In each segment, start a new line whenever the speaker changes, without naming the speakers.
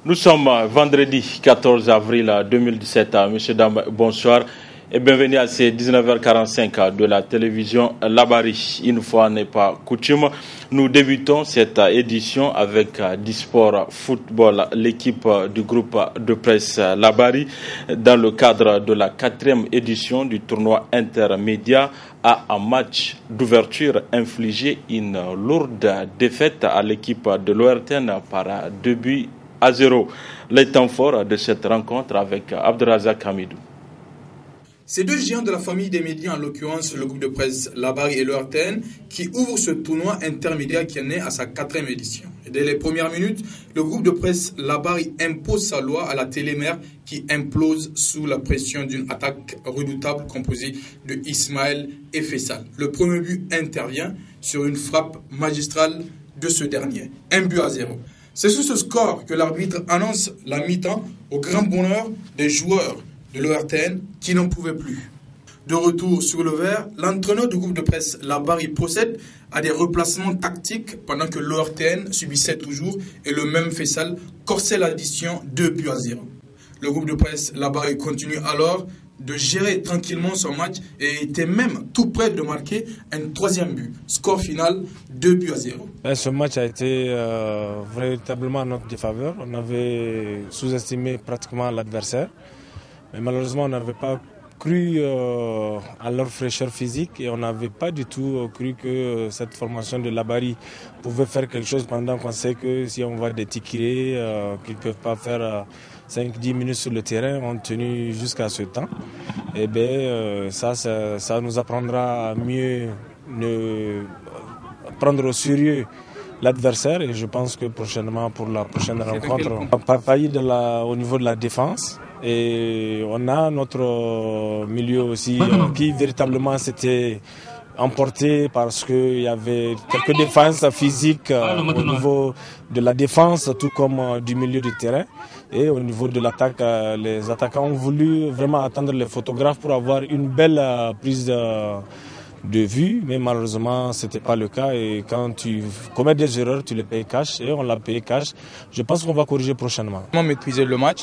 Nous sommes vendredi 14 avril 2017. Messieurs, dames, bonsoir et bienvenue à ces 19h45 de la télévision Labari. Une fois n'est pas coutume, nous débutons cette édition avec Disport Football, l'équipe du groupe de presse Labari, dans le cadre de la 4e édition du tournoi intermédiaire, a un match d'ouverture infligé une lourde défaite à l'équipe de l'ORTN par 2-0. Les temps forts de cette rencontre avec Abdelrazak Hamidou.
Ces deux géants de la famille des médias, en l'occurrence le groupe de presse Labari et l'ORTN, qui ouvrent ce tournoi intermédiaire qui est né à sa 4e édition. Et dès les premières minutes, le groupe de presse Labari impose sa loi à la télémère qui implose sous la pression d'une attaque redoutable composée de Ismaël et Faisal. Le premier but intervient sur une frappe magistrale de ce dernier. 1-0. C'est sous ce score que l'arbitre annonce la mi-temps au grand bonheur des joueurs de l'ORTN qui n'en pouvaient plus. De retour sur le vert, l'entraîneur du groupe de presse Labari procède à des replacements tactiques pendant que l'ORTN subissait toujours et le même Faisal corsait l'addition 2-0. Le groupe de presse Labari continue alors de gérer tranquillement son match et était même tout près de marquer un 3e but. Score final 2-0.
Ce match a été véritablement en notre défaveur. On avait sous-estimé pratiquement l'adversaire. Mais malheureusement, on n'avait pas cru à leur fraîcheur physique et on n'avait pas du tout cru que cette formation de Labari pouvait faire quelque chose pendant qu'on sait que si on voit des tickets qu'ils ne peuvent pas faire 5-10 minutes sur le terrain, ont tenu jusqu'à ce temps. Et bien, ça nous apprendra à mieux prendre au sérieux l'adversaire et je pense que prochainement, pour la prochaine rencontre, on n'a pas failli au niveau de la défense. Et on a notre milieu aussi qui véritablement s'était emporté parce qu'il y avait quelques défenses physiques au niveau de la défense, tout comme du milieu du terrain. Et au niveau de l'attaque, les attaquants ont voulu vraiment attendre les photographes pour avoir une belle prise de vue, mais malheureusement ce n'était pas le cas et quand tu commets des erreurs, tu les payes cash et on l'a payé cash. Je pense qu'on va corriger prochainement.
On a maîtrisé le match.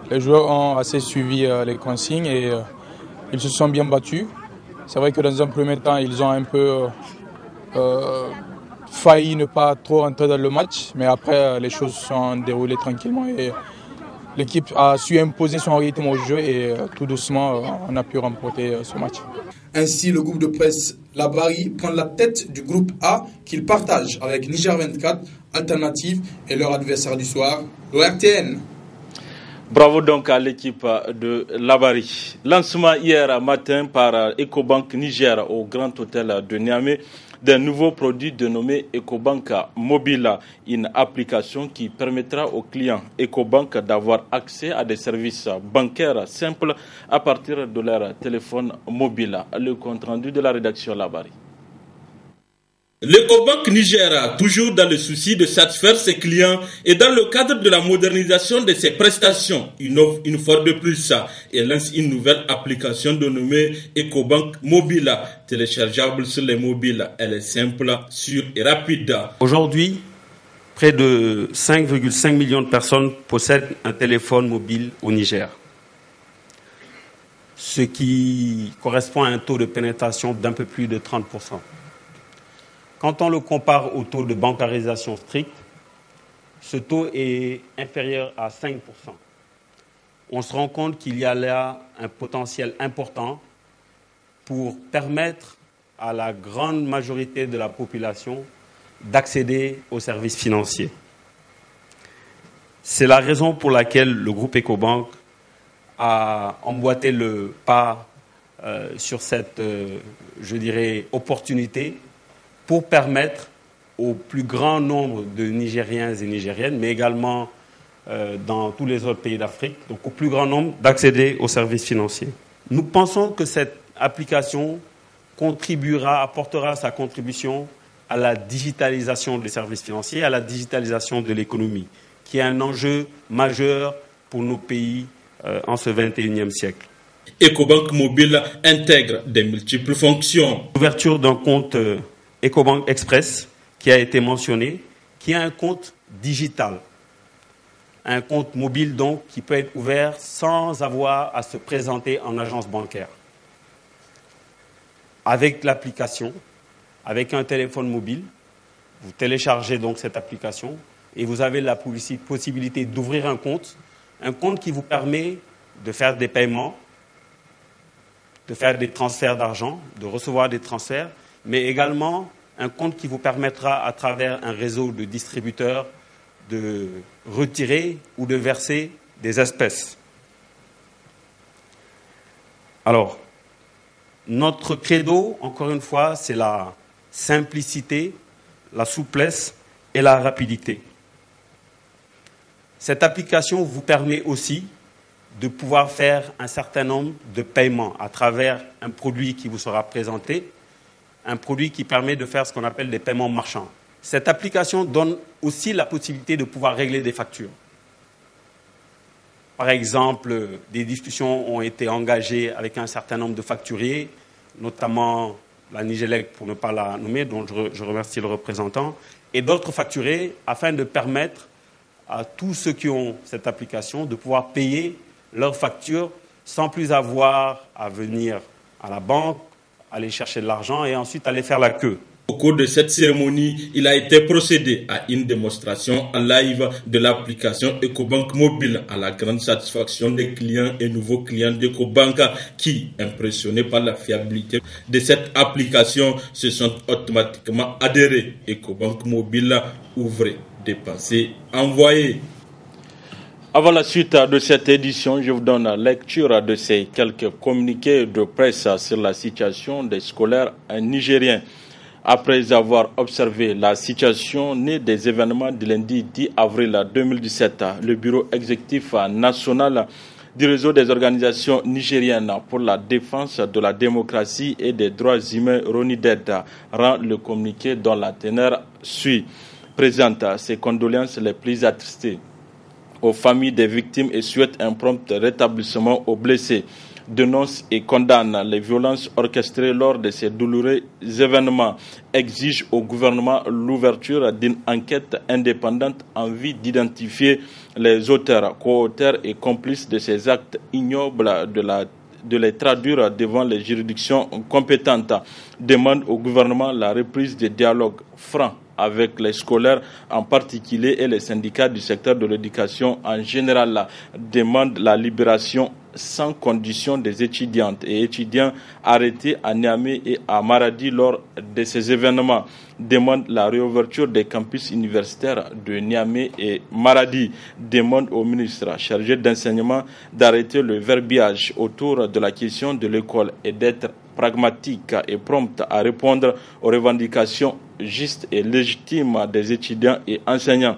Les joueurs ont assez suivi les consignes et ils se sont bien battus. C'est vrai que dans un premier temps, ils ont un peu failli ne pas trop rentrer dans le match, mais après, les choses se sont déroulées tranquillement et l'équipe a su imposer son rythme au jeu et tout doucement, on a pu remporter ce match.
Ainsi, le groupe de presse Labari prend la tête du groupe A qu'il partage avec Niger 24, Alternative et leur adversaire du soir, l'ORTN.
Bravo donc à l'équipe de Labari. Lancement hier matin par Ecobank Niger au Grand Hôtel de Niamey d'un nouveau produit dénommé Ecobank Mobile, une application qui permettra aux clients Ecobank d'avoir accès à des services bancaires simples à partir de leur téléphone mobile. Le compte rendu de la rédaction Labari.
L'Ecobank Niger, toujours dans le souci de satisfaire ses clients et dans le cadre de la modernisation de ses prestations, innove une fois de plus et lance une nouvelle application dénommée Ecobank Mobile, téléchargeable sur les mobiles. Elle est simple, sûre et rapide.
Aujourd'hui, près de 5,5 millions de personnes possèdent un téléphone mobile au Niger, ce qui correspond à un taux de pénétration d'un peu plus de 30%. Quand on le compare au taux de bancarisation strict, ce taux est inférieur à 5%. On se rend compte qu'il y a là un potentiel important pour permettre à la grande majorité de la population d'accéder aux services financiers. C'est la raison pour laquelle le groupe Ecobank a emboîté le pas sur cette, opportunité pour permettre au plus grand nombre de Nigériens et Nigériennes, mais également dans tous les autres pays d'Afrique, donc au plus grand nombre, d'accéder aux services financiers. Nous pensons que cette application apportera sa contribution à la digitalisation des services financiers, à la digitalisation de l'économie, qui est un enjeu majeur pour nos pays en ce 21e siècle.
Ecobank Mobile intègre des multiples fonctions.
L'ouverture d'un compte Ecobank Express, qui a été mentionné, qui est un compte digital. un compte mobile donc qui peut être ouvert sans avoir à se présenter en agence bancaire. Avec l'application, avec un téléphone mobile, vous téléchargez donc cette application et vous avez la possibilité d'ouvrir un compte qui vous permet de faire des paiements, de faire des transferts d'argent, de recevoir des transferts, mais également un compte qui vous permettra, à travers un réseau de distributeurs, de retirer ou de verser des espèces. Alors, notre credo, encore une fois, c'est la simplicité, la souplesse et la rapidité. Cette application vous permet aussi de pouvoir faire un certain nombre de paiements à travers un produit qui vous sera présenté, un produit qui permet de faire ce qu'on appelle des paiements marchands. Cette application donne aussi la possibilité de pouvoir régler des factures. Par exemple, des discussions ont été engagées avec un certain nombre de facturiers, notamment la Nigélec, pour ne pas la nommer, dont je remercie le représentant, et d'autres facturiers, afin de permettre à tous ceux qui ont cette application de pouvoir payer leurs factures sans plus avoir à venir à la banque, aller chercher de l'argent et ensuite aller faire la queue.
Au cours de cette cérémonie, il a été procédé à une démonstration en live de l'application EcoBank Mobile à la grande satisfaction des clients et nouveaux clients d'EcoBank qui, impressionnés par la fiabilité de cette application, se sont automatiquement adhérés. EcoBank Mobile, ouvrez, dépensez, envoyez.
Avant la suite de cette édition, je vous donne la lecture de ces quelques communiqués de presse sur la situation des scolaires nigériens. Après avoir observé la situation née des événements du lundi 10 avril 2017, le bureau exécutif national du réseau des organisations nigériennes pour la défense de la démocratie et des droits humains RONIDED rend le communiqué dont la teneur suit. Présente ses condoléances les plus attristées aux familles des victimes et souhaite un prompt rétablissement aux blessés. Dénonce et condamne les violences orchestrées lors de ces douloureux événements, exige au gouvernement l'ouverture d'une enquête indépendante en vue d'identifier les auteurs, co-auteurs et complices de ces actes ignobles, de les traduire devant les juridictions compétentes, demande au gouvernement la reprise des dialogues francs avec les scolaires en particulier et les syndicats du secteur de l'éducation en général, demande la libération sans condition des étudiantes et étudiants arrêtés à Niamey et à Maradi lors de ces événements, demande la réouverture des campus universitaires de Niamey et Maradi, demande au ministre chargé d'enseignement d'arrêter le verbiage autour de la question de l'école et d'être pragmatique et prompte à répondre aux revendications justes et légitimes des étudiants et enseignants.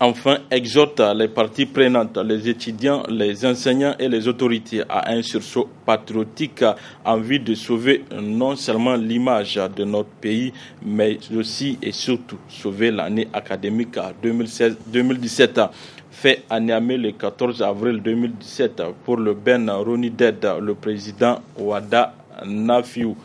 Enfin, exhorte les parties prenantes, les étudiants, les enseignants et les autorités à un sursaut patriotique en vue de sauver non seulement l'image de notre pays, mais aussi et surtout sauver l'année académique 2016-2017. Fait à Niamey le 14 avril 2017 pour le Ben RONIDED, le président Wada Nafiou.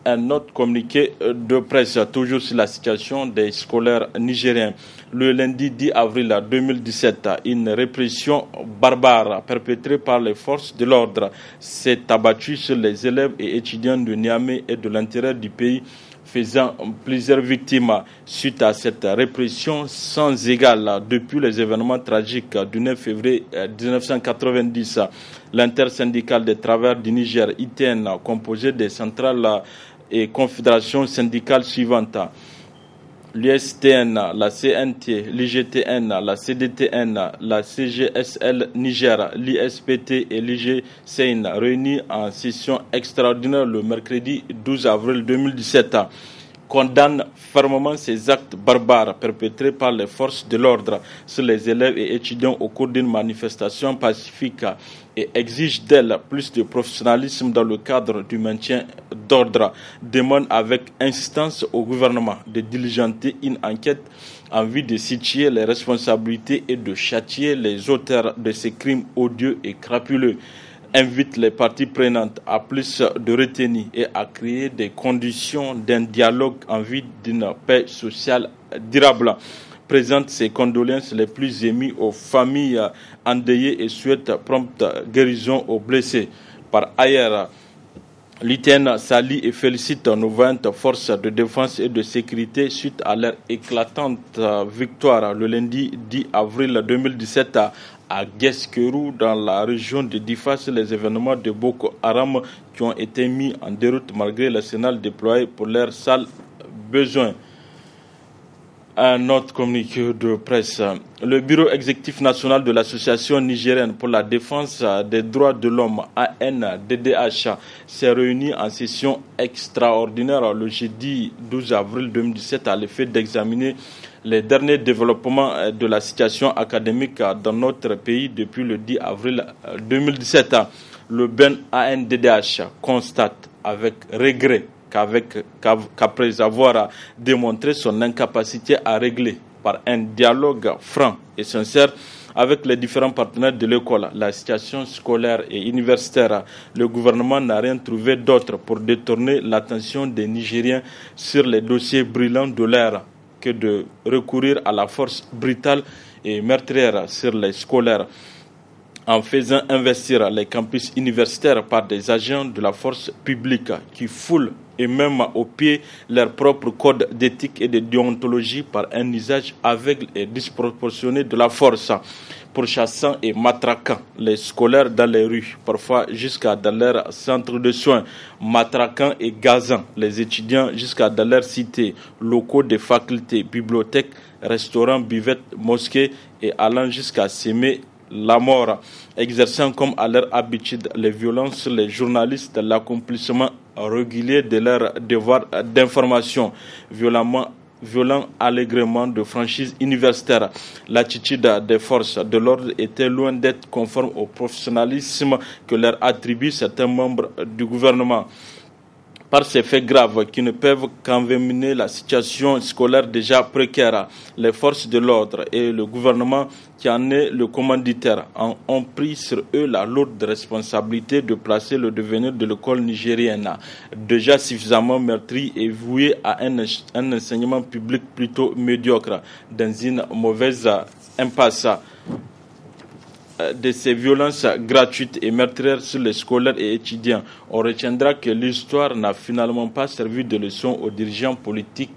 Un autre communiqué de presse, toujours sur la situation des scolaires nigériens. Le lundi 10 avril 2017, une répression barbare perpétrée par les forces de l'ordre s'est abattue sur les élèves et étudiants de Niamey et de l'intérieur du pays, faisant plusieurs victimes. Suite à cette répression sans égale depuis les événements tragiques du 9 février 1990, l'intersyndicale des travailleurs du Niger, ITN, composée des centrales et confédérations syndicales suivantes: l'USTN, la CNT, l'IGTN, la CDTN, la CGSL Niger, l'ISPT et l'IGCN, réunis en session extraordinaire le mercredi 12 avril 2017, condamne fermement ces actes barbares perpétrés par les forces de l'ordre sur les élèves et étudiants au cours d'une manifestation pacifique et exige d'elle plus de professionnalisme dans le cadre du maintien d'ordre. Demande avec insistance au gouvernement de diligenter une enquête en vue de situer les responsabilités et de châtier les auteurs de ces crimes odieux et crapuleux. Invite les parties prenantes à plus de retenue et à créer des conditions d'un dialogue en vue d'une paix sociale durable. présente ses condoléances les plus émues aux familles endeuillées et souhaite prompte guérison aux blessés. Par ailleurs, l'UTN salue et félicite nos 20 forces de défense et de sécurité suite à leur éclatante victoire le lundi 10 avril 2017 à Guesquerou dans la région de Difa sur les événements de Boko Haram qui ont été mis en déroute malgré l'arsenal déployé pour leurs sales besoins. Un autre communiqué de presse. Le bureau exécutif national de l'Association nigérienne pour la défense des droits de l'homme, ANDDH, s'est réuni en session extraordinaire le jeudi 12 avril 2017 à l'effet d'examiner les derniers développements de la situation académique dans notre pays depuis le 10 avril 2017. Le BEN ANDDH constate avec regret qu'après avoir démontré son incapacité à régler par un dialogue franc et sincère avec les différents partenaires de l'école, la situation scolaire et universitaire, le gouvernement n'a rien trouvé d'autre pour détourner l'attention des Nigériens sur les dossiers brûlants de l'ère que de recourir à la force brutale et meurtrière sur les scolaires, en faisant investir les campus universitaires par des agents de la force publique qui foulent et même au pied leur propre code d'éthique et de déontologie par un usage aveugle et disproportionné de la force, pourchassant et matraquant les scolaires dans les rues, parfois jusqu'à dans leurs centres de soins, matraquant et gazant les étudiants jusqu'à dans leurs cités, locaux des facultés, bibliothèques, restaurants, buvettes, mosquées et allant jusqu'à s'aimer la mort, exerçant comme à leur habitude les violences sur les journalistes, l'accomplissement régulier de leur devoir d'information, violent allègrement de franchise universitaire. L'attitude des forces de l'ordre était loin d'être conforme au professionnalisme que leur attribuent certains membres du gouvernement. Par ces faits graves qui ne peuvent qu'envenimer la situation scolaire déjà précaire, les forces de l'ordre et le gouvernement qui en est le commanditaire ont pris sur eux la lourde responsabilité de placer le devenir de l'école nigérienne, déjà suffisamment meurtrie et vouée à un enseignement public plutôt médiocre, dans une mauvaise impasse. De ces violences gratuites et meurtrières sur les scolaires et étudiants, on retiendra que l'histoire n'a finalement pas servi de leçon aux dirigeants politiques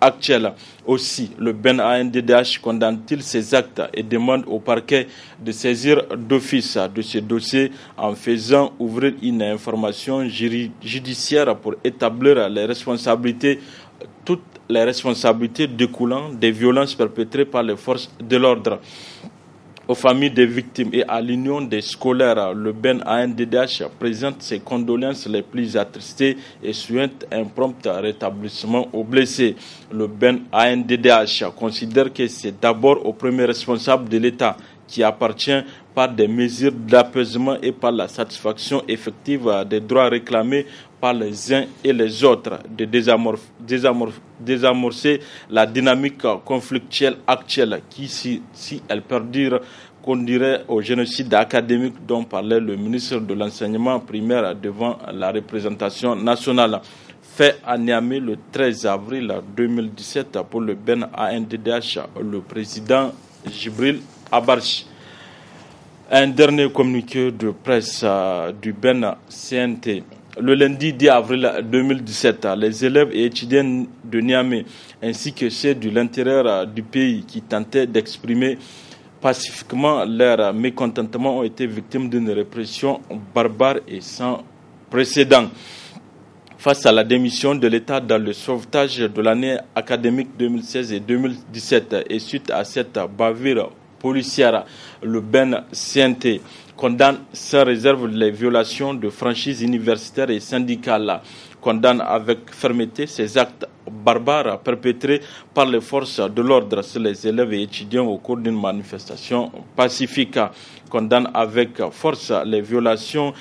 actuels. Aussi, le BEN ANDDH condamne-t-il ces actes et demande au parquet de saisir d'office de ce dossier en faisant ouvrir une information judiciaire pour établir les responsabilités, toutes les responsabilités découlant des violences perpétrées par les forces de l'ordre. Aux familles des victimes et à l'union des scolaires, le BEN ANDDH présente ses condoléances les plus attristées et souhaite un prompt rétablissement aux blessés. Le BEN ANDDH considère que c'est d'abord au premier responsable de l'État qui appartient par des mesures d'apaisement et par la satisfaction effective des droits réclamés par les uns et les autres de désamorcer la dynamique conflictuelle actuelle qui, si elle perdure, conduirait au génocide académique dont parlait le ministre de l'enseignement primaire devant la représentation nationale. Fait à Niamey le 13 avril 2017 pour le BEN ANDDH, le président Jibril Abarchi. Un dernier communiqué de presse du BEN CNT. Le lundi 10 avril 2017, les élèves et étudiants de Niamey ainsi que ceux de l'intérieur du pays qui tentaient d'exprimer pacifiquement leur mécontentement ont été victimes d'une répression barbare et sans précédent. Face à la démission de l'État dans le sauvetage de l'année académique 2016 et 2017 et suite à cette bavure policière, le BEN CNT condamne sans réserve les violations de franchises universitaires et syndicales, condamne avec fermeté ces actes barbares perpétrés par les forces de l'ordre sur les élèves et étudiants au cours d'une manifestation pacifique, condamne avec force les violations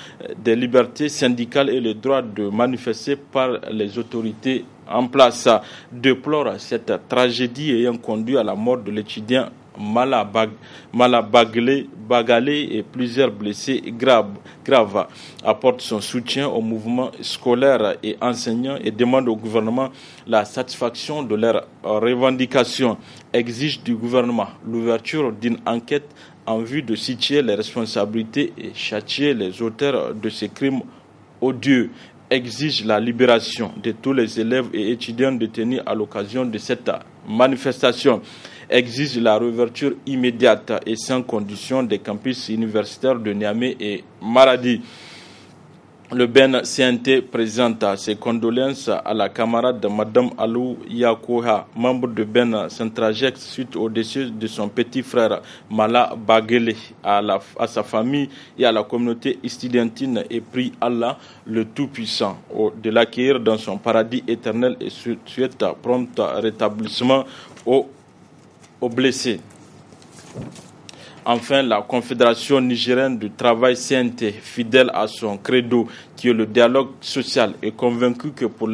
des libertés syndicales et le droit de manifester par les autorités en place, déplore cette tragédie ayant conduit à la mort de l'étudiant Bagalé et plusieurs blessés graves, apporte son soutien au mouvement scolaire et enseignants et demande au gouvernement la satisfaction de leurs revendications. Exige du gouvernement l'ouverture d'une enquête en vue de situer les responsabilités et châtier les auteurs de ces crimes odieux. Exige la libération de tous les élèves et étudiants détenus à l'occasion de cette manifestation. Exige la réouverture immédiate et sans condition des campus universitaires de Niamey et Maradi. Le Ben CNT présente ses condoléances à la camarade de Madame Alou Yakoha, membre de Ben Centragex, suite au décès de son petit frère Mala Baguele, à sa famille et à la communauté estudiantine, et prie Allah, le Tout-Puissant, de l'accueillir dans son paradis éternel et souhaite prompt rétablissement aux blessés. Enfin, la Confédération nigérienne du travail CNT, fidèle à son credo qui est le dialogue social, est convaincue que pour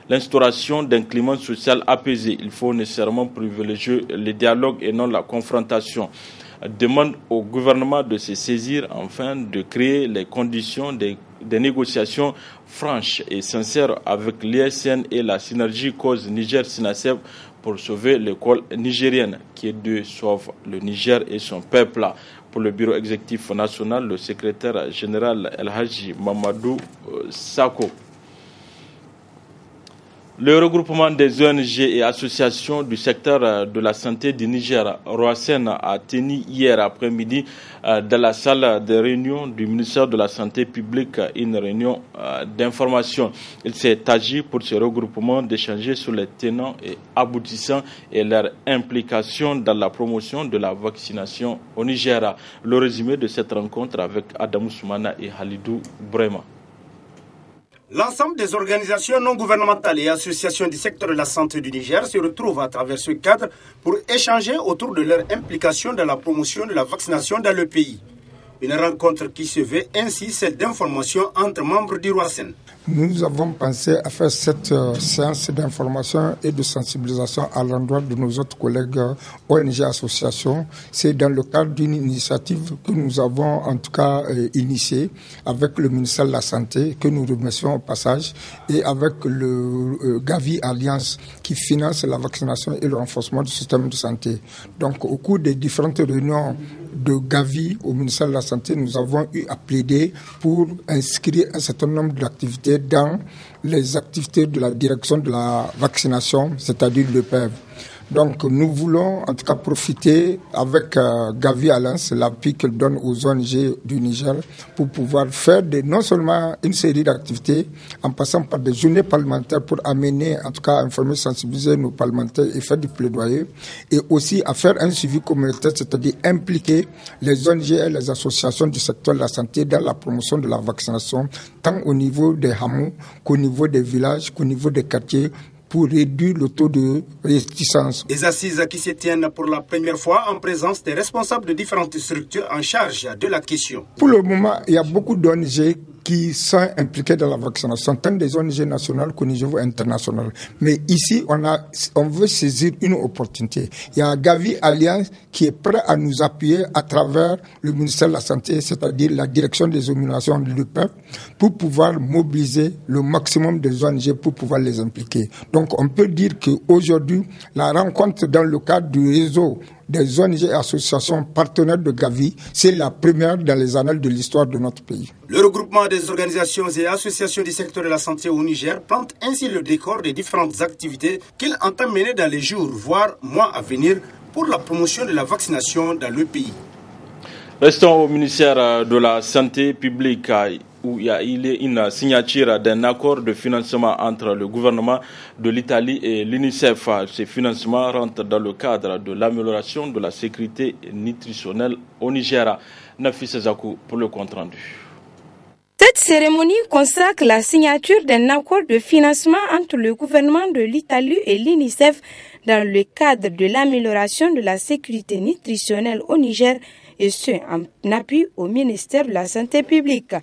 l'instauration d'un climat social apaisé, il faut nécessairement privilégier le dialogue et non la confrontation. Demande au gouvernement de se saisir afin de créer les conditions des négociations franches et sincères avec l'ISN et la synergie cause Niger-Sinaseb pour sauver l'école nigérienne, qui est de sauve le Niger et son peuple. Pour le bureau exécutif national, le secrétaire général El Hadji Mamadou Sako. Le regroupement des ONG et associations du secteur de la santé du Niger, ROASEN, a tenu hier après-midi dans la salle de réunion du ministère de la Santé publique une réunion d'information. Il s'est agi pour ce regroupement d'échanger sur les tenants et aboutissants et leur implication dans la promotion de la vaccination au Niger. Le résumé de cette rencontre avec Adamou Soumana et Halidou Brema.
L'ensemble des organisations non gouvernementales et associations du secteur de la santé du Niger se retrouvent à travers ce cadre pour échanger autour de leur implication dans la promotion de la vaccination dans le pays. Une rencontre qui se veut ainsi celle d'information entre membres du ROASEN.
Nous avons pensé à faire cette séance d'information et de sensibilisation à l'endroit de nos autres collègues ONG associations. C'est dans le cadre d'une initiative que nous avons en tout cas initiée avec le ministère de la Santé, que nous remercions au passage, et avec le Gavi Alliance qui finance la vaccination et le renforcement du système de santé. Donc au cours des différentes réunions de Gavi au ministère de la Santé, nous avons eu à plaider pour inscrire un certain nombre d'activités dans les activités de la direction de la vaccination, c'est-à-dire le PEV. Donc nous voulons en tout cas profiter avec Gavi Alliance, l'appui qu'elle donne aux ONG du Niger, pour pouvoir faire non seulement une série d'activités en passant par des journées parlementaires pour amener, en tout cas informer, sensibiliser nos parlementaires et faire du plaidoyer, et aussi à faire un suivi communautaire, c'est-à-dire impliquer les ONG et les associations du secteur de la santé dans la promotion de la vaccination, tant au niveau des hameaux qu'au niveau des villages, qu'au niveau des quartiers, pour réduire le taux de réticence.
Des assises qui se tiennent pour la première fois en présence des responsables de différentes structures en charge de la question.
Pour le moment, il y a beaucoup d'ONG qui sont impliqués dans la vaccination, tant des ONG nationales qu'au niveau international. Mais ici, on veut saisir une opportunité. Il y a Gavi Alliance qui est prêt à nous appuyer à travers le ministère de la Santé, c'est-à-dire la direction des immunisations du peuple, pour pouvoir mobiliser le maximum des ONG pour pouvoir les impliquer. Donc on peut dire qu'aujourd'hui, la rencontre dans le cadre du réseau des ONG et associations partenaires de Gavi, c'est la première dans les annales de l'histoire de notre pays.
Le regroupement des organisations et associations du secteur de la santé au Niger plante ainsi le décor des différentes activités qu'il entend mener dans les jours, voire mois à venir pour la promotion de la vaccination dans le pays.
Restons au ministère de la Santé publique où il y a une signature d'un accord de financement entre le gouvernement de l'Italie et l'UNICEF. Ce financement rentre dans le cadre de l'amélioration de la sécurité nutritionnelle au Niger. Nafisa Zakou pour le compte-rendu.
Cette cérémonie consacre la signature d'un accord de financement entre le gouvernement de l'Italie et l'UNICEF dans le cadre de l'amélioration de la sécurité nutritionnelle au Niger, et ce en appui au ministère de la Santé publique.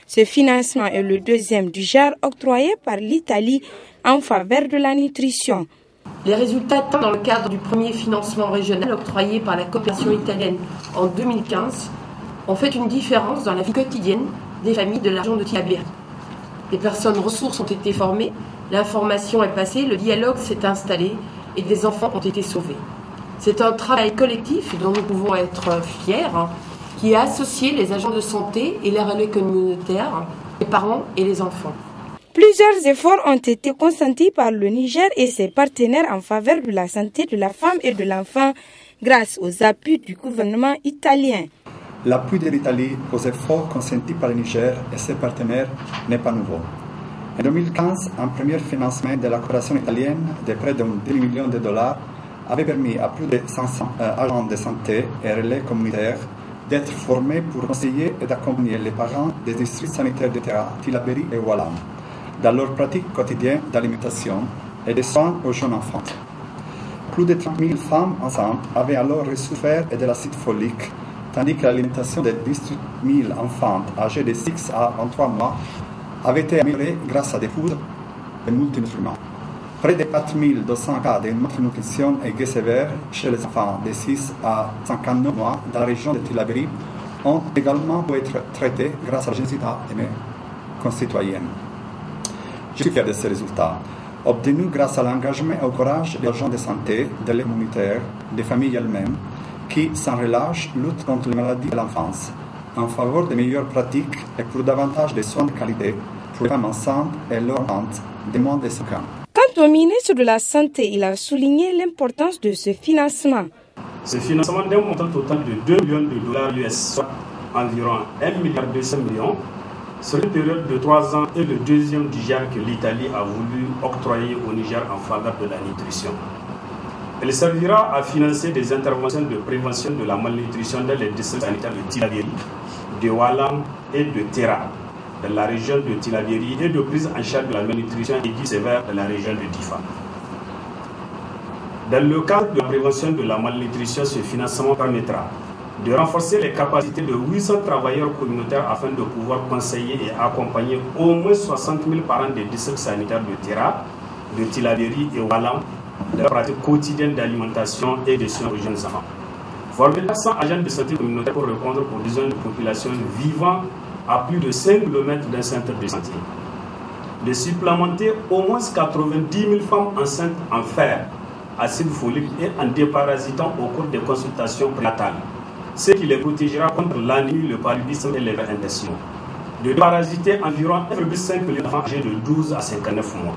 Ce financement est le deuxième du genre octroyé par l'Italie en faveur de la nutrition.
Les résultats atteints dans le cadre du premier financement régional octroyé par la coopération italienne en 2015 ont fait une différence dans la vie quotidienne des familles de la région de Tillabéri. Des personnes ressources ont été formées, l'information est passée, le dialogue s'est installé et des enfants ont été sauvés. C'est un travail collectif dont nous pouvons être fiers, qui a associé les agents de santé et les relais communautaires, les parents et les enfants.
Plusieurs efforts ont été consentis par le Niger et ses partenaires en faveur de la santé de la femme et de l'enfant grâce aux appuis du gouvernement italien.
L'appui de l'Italie aux efforts consentis par le Niger et ses partenaires n'est pas nouveau. En 2015, un premier financement de la coopération italienne de près de 10 millions de dollars avait permis à plus de 500 agents de santé et relais communautaires d'être formés pour conseiller et d'accompagner les parents des districts sanitaires de Tera, Tillabéri et Oualam dans leur pratique quotidienne d'alimentation et de soins aux jeunes enfants. Plus de 30 000 femmes enceintes avaient alors souffert de l'acide folique, tandis que l'alimentation de 18 000 enfants âgés de 6 à 23 mois avait été améliorée grâce à des poudres et multinutriments. Près de 4 200 cas de malnutrition aiguë sévère chez les enfants de 6 à 59 mois dans la région de Tillabéri ont également pu être traités grâce à la générosité de mes concitoyens. Je suis fier de ces résultats, obtenus grâce à l'engagement et au courage des agents de santé, des communautaires, des familles elles-mêmes, qui, sans relâche, luttent contre les maladies de l'enfance, en faveur de meilleures pratiques et pour davantage de soins de qualité pour les femmes enceintes et leurs enfants de moins de 5 ans.
Quant au ministre de la Santé, il a souligné l'importance de ce financement.
Ce financement d'un montant total de 2 millions de dollars US, soit environ 1,2 milliard, sur une période de 3 ans, est le deuxième du genre que l'Italie a voulu octroyer au Niger en faveur de la nutrition. Elle servira à financer des interventions de prévention de la malnutrition dans les districts sanitaires de Tillabéri, de Oualam et de Tera, dans la région de Tillabéri, et de prise en charge de la malnutrition aiguë sévère dans la région de Difa. Dans le cadre de la prévention de la malnutrition, ce financement permettra de renforcer les capacités de 800 travailleurs communautaires afin de pouvoir conseiller et accompagner au moins 60 000 parents des districts sanitaires de Tera, de Tillabéri et Oualam dans la pratique quotidienne d'alimentation et de soins aux jeunes enfants. Former 400 agents de santé communautaire pour répondre aux besoins de populations vivant à plus de 5 km d'un centre de santé. De supplémenter au moins 90 000 femmes enceintes en fer, acide folique et en déparasitant au cours des consultations prénatales, ce qui les protégera contre l'anémie, le paludisme et les infections. De déparasiter environ 1,5 million d'enfants âgés de 12 à 59 mois.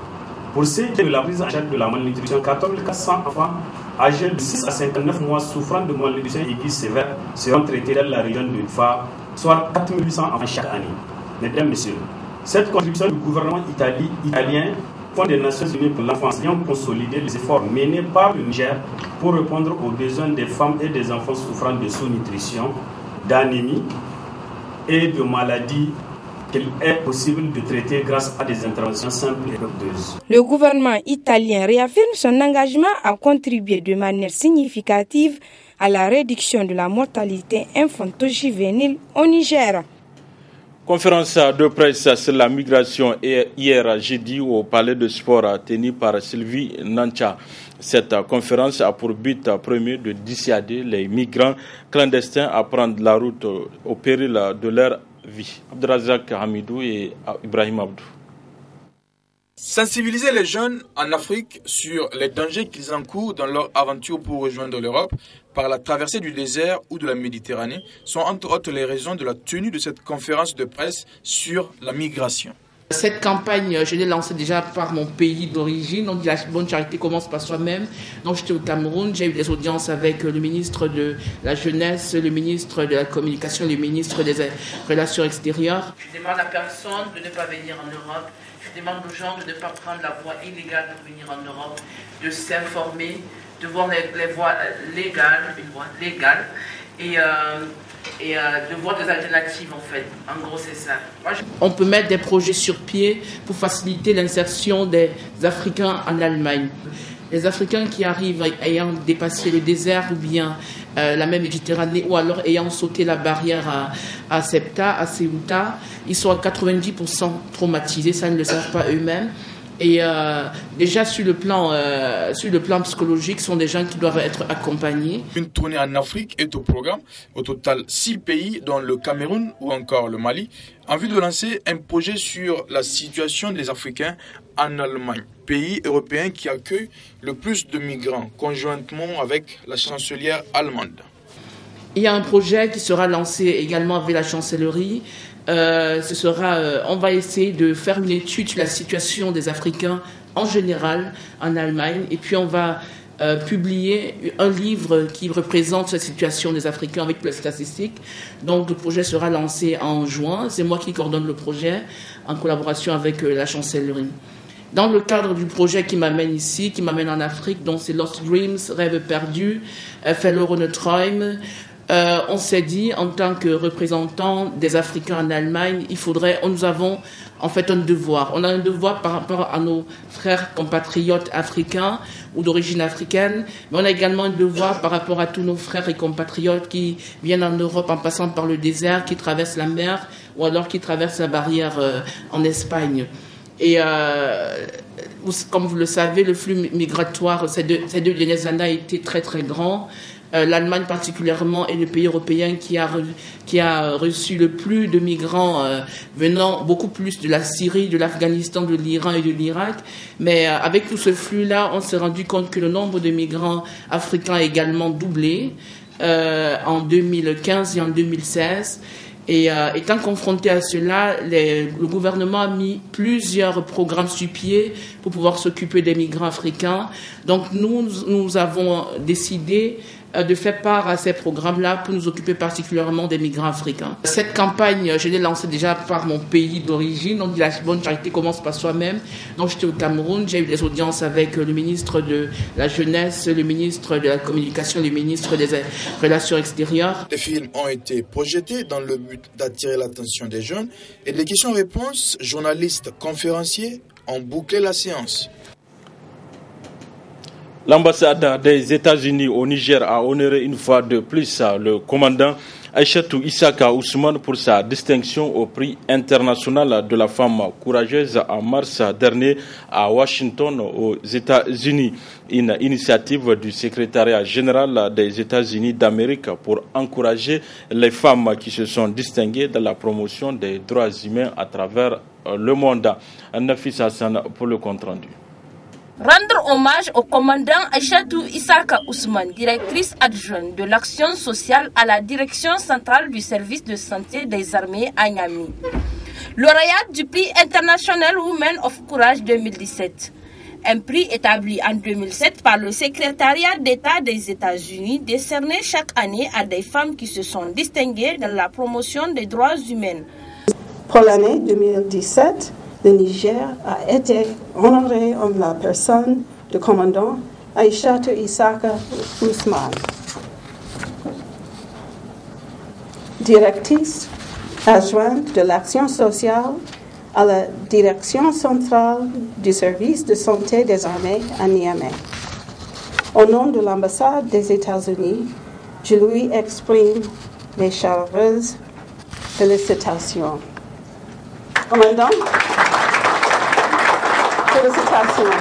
Pour ce qui est de la prise en charge de la malnutrition, 14 400 enfants âgés de 6 à 59 mois souffrant de malnutrition aiguë sévère seront traités dans la région de Difa, soit 4 800 enfants chaque année. Mesdames, Messieurs, cette contribution du gouvernement italien, Fonds des Nations Unies pour l'enfance, vient consolider les efforts menés par le Niger pour répondre aux besoins des femmes et des enfants souffrant de sous-nutrition, d'anémie et de maladies qu'il est possible de traiter grâce à des interventions simples et coûteuses.
Le gouvernement italien réaffirme son engagement à contribuer de manière significative à la réduction de la mortalité infanto-juvénile au Niger.
Conférence de presse sur la migration hier jeudi au palais de sport tenue par Sylvie Nancha. Cette conférence a pour but premier de dissuader les migrants clandestins à prendre la route au péril de leur vie. Abdelrazak Hamidou et Ibrahim Abdou.
Sensibiliser les jeunes en Afrique sur les dangers qu'ils encourent dans leur aventure pour rejoindre l'Europe par la traversée du désert ou de la Méditerranée sont entre autres les raisons de la tenue de cette conférence de presse sur la migration.
Cette campagne, je l'ai lancée déjà par mon pays d'origine. Donc la bonne charité commence par soi-même. Donc j'étais au Cameroun, j'ai eu des audiences avec le ministre de la Jeunesse, le ministre de la Communication, le ministre des Relations extérieures. Je demande à personne de ne pas venir en Europe. Je demande aux gens de ne pas prendre la voie illégale pour venir en Europe, de s'informer, de voir les voies légales, une voie légale, et de voir des alternatives en fait. En gros, c'est ça. On peut mettre des projets sur pied pour faciliter l'insertion des Africains en Allemagne. Les Africains qui arrivent ayant dépassé le désert ou bien la même Méditerranée ou alors ayant sauté la barrière à Ceuta, ils sont à 90% traumatisés, ça ne le savent pas eux-mêmes. Et déjà sur le plan psychologique, ce sont des gens qui doivent être accompagnés.
Une tournée en Afrique est au programme. Au total, 6 pays, dont le Cameroun ou encore le Mali, en vue de lancer un projet sur la situation des Africains en Allemagne, pays européen qui accueille le plus de migrants, conjointement avec la chancelière allemande.
Il y a un projet qui sera lancé également avec la chancellerie. On va essayer de faire une étude sur la situation des Africains en général en Allemagne, et puis on va publier un livre qui représente la situation des Africains avec les statistiques. Donc le projet sera lancé en juin. C'est moi qui coordonne le projet en collaboration avec la chancellerie. Dans le cadre du projet qui m'amène ici, qui m'amène en Afrique, donc c'est Lost Dreams, Rêves perdus, Verlorene Träume. On s'est dit, en tant que représentants des Africains en Allemagne, nous avons en fait un devoir. On a un devoir par rapport à nos frères compatriotes africains ou d'origine africaine, mais on a également un devoir par rapport à tous nos frères et compatriotes qui viennent en Europe en passant par le désert, qui traversent la mer ou alors qui traversent la barrière en Espagne. Et comme vous le savez, le flux migratoire ces deux dernières années a été très très grand. L'Allemagne particulièrement est le pays européen qui a reçu le plus de migrants venant beaucoup plus de la Syrie, de l'Afghanistan, de l'Iran et de l'Irak. Mais avec tout ce flux-là, on s'est rendu compte que le nombre de migrants africains a également doublé en 2015 et en 2016. Et étant confronté à cela, le gouvernement a mis plusieurs programmes sur pied pour pouvoir s'occuper des migrants africains. Donc nous avons décidé de faire part à ces programmes-là pour nous occuper particulièrement des migrants africains. Cette campagne, je l'ai lancée déjà par mon pays d'origine. On dit la bonne charité commence par soi-même. Donc j'étais au Cameroun, j'ai eu des audiences avec le ministre de la Jeunesse, le ministre de la Communication, le ministre des Relations extérieures.
Les films ont été projetés dans le but d'attirer l'attention des jeunes et les questions-réponses, journalistes, conférenciers ont bouclé la séance.
L'ambassade des États-Unis au Niger a honoré une fois de plus le commandant Aïchatou Issaka Ousmane pour sa distinction au prix international de la femme courageuse en mars dernier à Washington aux États-Unis. Une initiative du secrétariat général des États-Unis d'Amérique pour encourager les femmes qui se sont distinguées dans la promotion des droits humains à travers le monde. Nafis Hassan pour le compte-rendu.
Rendre hommage au commandant Aïchatou Issaka Ousmane, directrice adjointe de l'action sociale à la direction centrale du service de santé des armées à Niamey. Lauréate du prix international Women of Courage 2017. Un prix établi en 2007 par le secrétariat d'État des États-Unis, décerné chaque année à des femmes qui se sont distinguées dans la promotion des droits humains.
Pour l'année 2017, le Niger a été honoré en la personne du commandant Aïchatou Issaka Ousmane, directrice adjointe de l'action sociale à la direction centrale du service de santé des armées à Niamey. Au nom de l'ambassade des États-Unis, je lui exprime mes chaleureuses félicitations. Commandant, félicitations,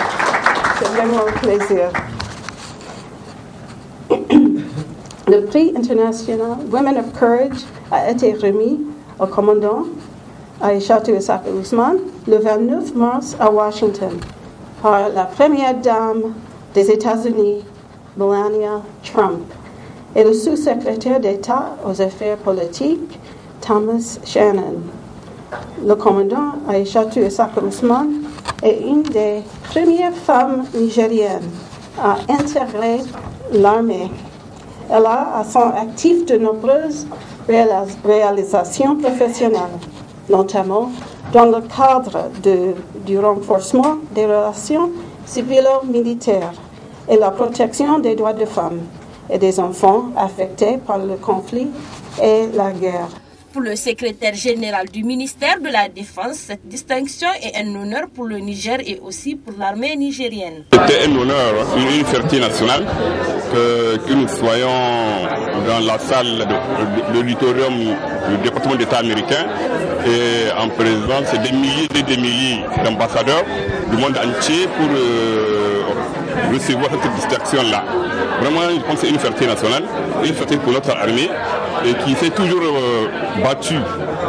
c'est vraiment un plaisir. Le prix international Women of Courage a été remis au commandant Aïchatou Issaka Ousmane le 29 mars à Washington par la première dame des États-Unis, Melania Trump, et le sous-secrétaire d'État aux affaires politiques, Thomas Shannon. Le commandant Aïchatou Issaka Ousmane est une des premières femmes nigériennes à intégrer l'armée. Elle a à son actif de nombreuses réalisations professionnelles, notamment dans le cadre du renforcement des relations civilo-militaires et la protection des droits des femmes et des enfants affectés par le conflit et la guerre.
Pour le secrétaire général du ministère de la Défense, cette distinction est un honneur pour le Niger et aussi pour l'armée nigérienne.
C'était un honneur, une fierté nationale que nous soyons dans la salle de l'auditorium du département d'État américain et en présence des milliers et des milliers d'ambassadeurs du monde entier pour recevoir cette distinction-là. Vraiment, je pense que c'est une fierté nationale, une fierté pour notre armée et qui s'est toujours battue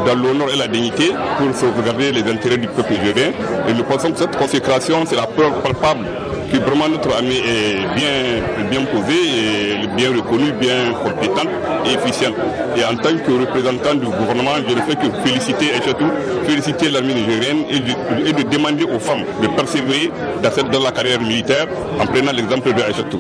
dans l'honneur et la dignité pour sauvegarder les intérêts du peuple nigérien. Et nous pensons que cette consécration, c'est la preuve palpable que vraiment notre armée est bien posée, et bien reconnue, bien compétente et efficiente. Et en tant que représentant du gouvernement, je ne fais que féliciter l'armée nigérienne et de demander aux femmes de persévérer dans la carrière militaire en prenant l'exemple de Aïchatou.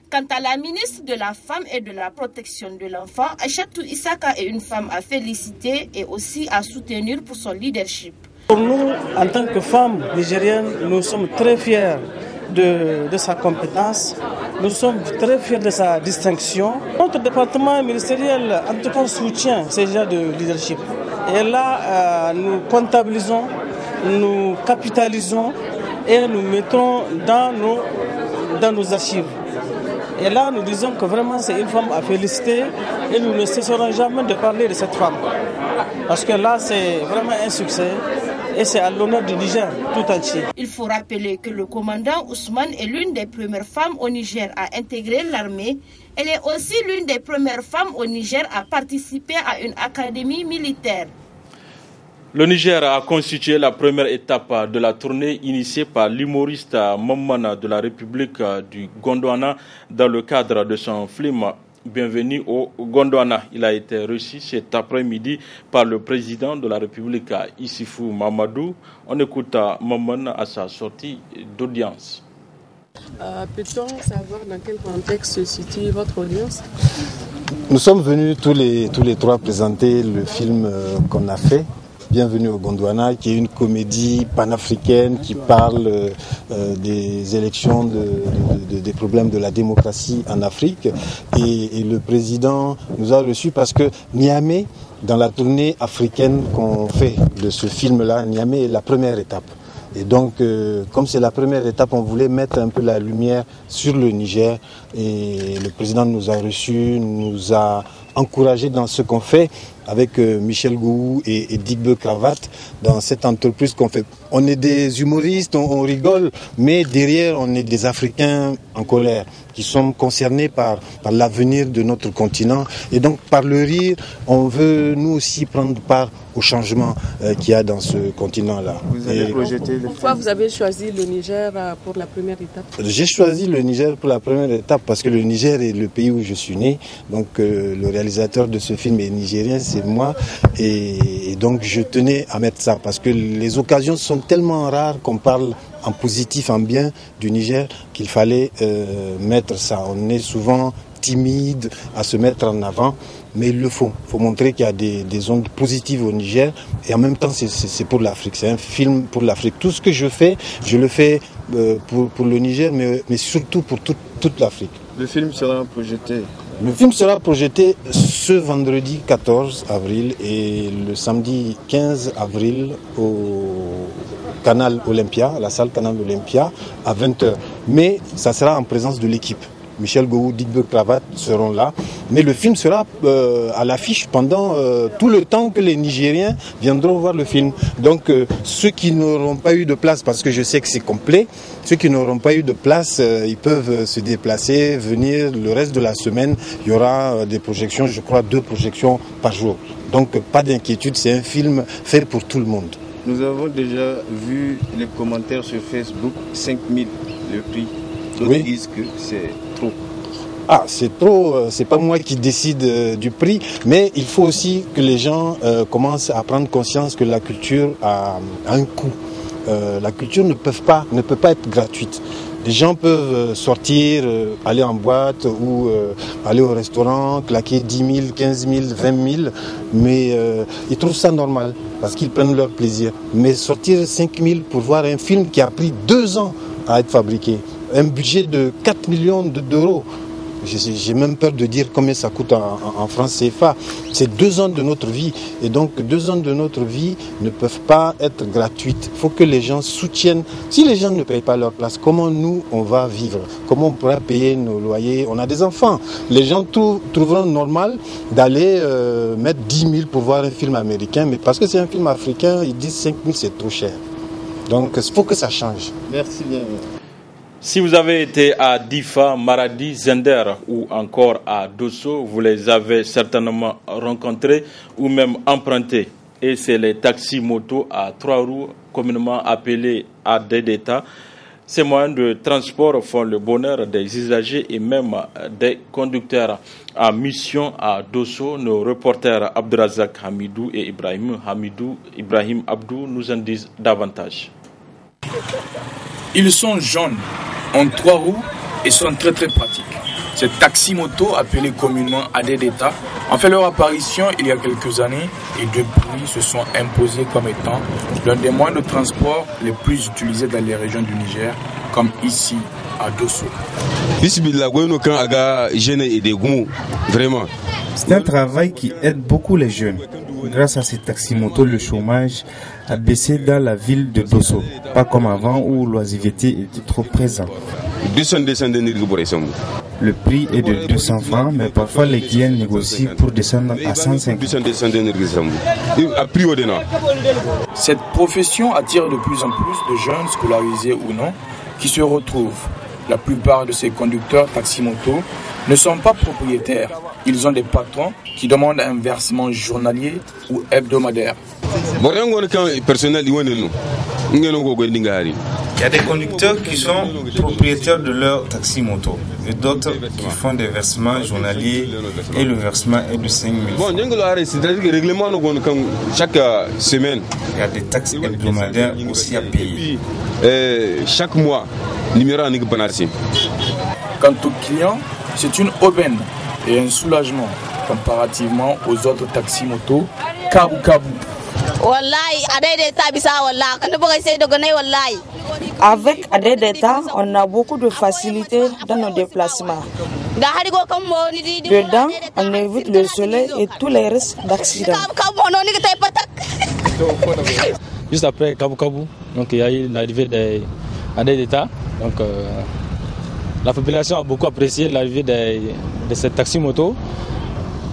Quant à la ministre de la Femme et de la Protection de l'Enfant, Aïchatou Issaka est une femme à féliciter et aussi à soutenir pour son leadership.
Pour nous, en tant que femmes nigériennes, nous sommes très fiers de sa compétence. Nous sommes très fiers de sa distinction. Notre département ministériel, en tout cas, soutient ces genres de leadership. Et là, nous comptabilisons, nous capitalisons et nous mettons dans nos archives. Et là, nous disons que vraiment, c'est une femme à féliciter et nous ne cesserons jamais de parler de cette femme. Parce que là, c'est vraiment un succès. Et c'est à l'honneur du Niger tout entier.
Il faut rappeler que le commandant Ousmane est l'une des premières femmes au Niger à intégrer l'armée. Elle est aussi l'une des premières femmes au Niger à participer à une académie militaire.
Le Niger a constitué la première étape de la tournée initiée par l'humoriste Maman de la République du Gondwana dans le cadre de son film Bienvenue au Gondwana. Il a été reçu cet après-midi par le président de la République, Issoufou Mamadou. On écoute Maman à sa sortie d'audience.
Peut-on savoir dans quel contexte se situe votre audience?
Nous sommes venus tous les trois présenter le film qu'on a fait. Bienvenue au Gondwana, qui est une comédie panafricaine qui parle des élections, des problèmes de la démocratie en Afrique. Et le président nous a reçus parce que Niamey, dans la tournée africaine qu'on fait de ce film-là, Niamey est la première étape. Et donc, comme c'est la première étape, on voulait mettre un peu la lumière sur le Niger. Et le président nous a reçus, nous a encouragés dans ce qu'on fait avec Michel Gou et Digbe Cravat dans cette entreprise qu'on fait. On est des humoristes, on rigole, mais derrière on est des Africains en colère qui sont concernés par l'avenir de notre continent. Et donc par le rire, on veut nous aussi prendre part au changement qu'il y a dans ce continent-là.
Vous avez projeté pourquoi vous avez choisi le Niger pour la première étape?
J'ai choisi le Niger pour la première étape parce que le Niger est le pays où je suis né. Donc le réalisateur de ce film est nigérien, c'est moi. Et donc je tenais à mettre ça parce que les occasions sont tellement rares qu'on parle en positif, en bien du Niger qu'il fallait mettre ça. On est souvent timide à se mettre en avant, mais il le faut. Il faut montrer qu'il y a des ondes positives au Niger et en même temps c'est pour l'Afrique. C'est un film pour l'Afrique. Tout ce que je fais, je le fais pour le Niger, mais surtout pour toute l'Afrique.
Le film sera projeté?
Le film sera projeté ce vendredi 14 avril et le samedi 15 avril au Canal Olympia, à la salle Canal Olympia, à 20h. Mais ça sera en présence de l'équipe. Michel Gou, Digbe Cravat seront là. Mais le film sera à l'affiche pendant tout le temps que les Nigériens viendront voir le film. Donc ceux qui n'auront pas eu de place, parce que je sais que c'est complet, ceux qui n'auront pas eu de place, ils peuvent se déplacer, venir le reste de la semaine. Il y aura des projections, je crois 2 projections par jour. Donc pas d'inquiétude, c'est un film fait pour tout le monde.
Nous avons déjà vu les commentaires sur Facebook, 5 000 le prix. D'autres disent que c'est trop.
Ah, c'est trop, c'est pas moi qui décide du prix, mais il faut aussi que les gens commencent à prendre conscience que la culture a un coût. La culture ne peut pas être gratuite. Les gens peuvent sortir, aller en boîte ou aller au restaurant, claquer 10 000, 15 000, 20 000, mais ils trouvent ça normal parce qu'ils prennent leur plaisir. Mais sortir 5 000 pour voir un film qui a pris 2 ans à être fabriqué, un budget de 4 millions d'euros, j'ai même peur de dire combien ça coûte en francs CFA. C'est 2 ans de notre vie. Et donc 2 ans de notre vie ne peuvent pas être gratuites. Il faut que les gens soutiennent. Si les gens ne payent pas leur place, comment nous, on va vivre? Comment on pourra payer nos loyers? On a des enfants. Les gens trouveront normal d'aller mettre 10 000 pour voir un film américain, mais parce que c'est un film africain, ils disent 5 000, c'est trop cher. Donc il faut que ça change.
Merci bien.
Si vous avez été à Difa, Maradi, Zender ou encore à Dosso, vous les avez certainement rencontrés ou même empruntés. Et c'est les taxis motos à 3 roues, communément appelés ADDTA. Ces moyens de transport font le bonheur des usagers et même des conducteurs. En mission à Dosso, nos reporters Abdurazak Hamidou et Ibrahim Abdou nous en disent davantage.
Ils sont jaunes, ont 3 roues et sont très très pratiques. Ces taxis-motos, appelés communément ADDTA, ont fait leur apparition il y a quelques années et depuis se sont imposés comme étant l'un des moyens de transport les plus utilisés dans les régions du Niger, comme ici à Dosso.
C'est un travail qui aide beaucoup les jeunes. Grâce à ces taxis-motos, le chômage a baissé dans la ville de Dosso. Pas comme avant où l'oisiveté était trop présente. Le prix est de 200 francs, mais parfois les clients négocient pour descendre à 150.
Cette profession attire de plus en plus de jeunes, scolarisés ou non, qui se retrouvent. La plupart de ces conducteurs taxi-motos ne sont pas propriétaires. Ils ont des patrons qui demandent un versement journalier ou hebdomadaire.
Il y a des conducteurs qui sont propriétaires de leur taxi-moto et d'autres qui font des versements journaliers et le versement est de 5 000 francs.
Chaque semaine,
il y a des taxes hebdomadaires aussi à payer.
Chaque mois,
Quant aux clients, c'est une aubaine et un soulagement comparativement aux autres taxis-motos Kabu Kabu.
Avec ADDTA, on a beaucoup de facilité dans nos déplacements. Dedans, on évite le soleil et tous les risques d'accidents.
Juste après Kabu Kabu, donc il y a eu l'arrivée d'ADDTA. Donc la population a beaucoup apprécié l'arrivée de ces taxis-motos.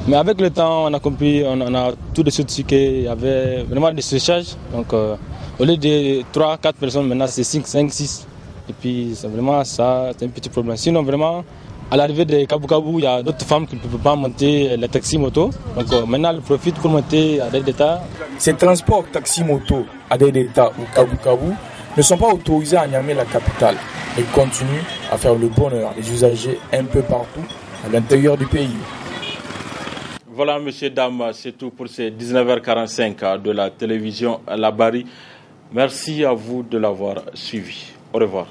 Mais avec le temps, on a compris, on a tout de suite su qu'il y avait vraiment des séchages. Donc, au lieu de 3-4 personnes, maintenant c'est 5, 6. Et puis, c'est vraiment ça, c'est un petit problème. Sinon, vraiment, à l'arrivée de Kabu Kabu, il y a d'autres femmes qui ne peuvent pas monter les taxis-motos. Donc, maintenant, elles profitent pour monter à ADDTA.
Ces transports taxis-motos, ADDTA ou Kabu Kabu ne sont pas autorisés à Niamey, la capitale, mais continuent à faire le bonheur des usagers un peu partout à l'intérieur du pays.
Voilà, messieurs, dames, c'est tout pour ces 19h45 de la télévision Labari. Merci à vous de l'avoir suivi. Au revoir.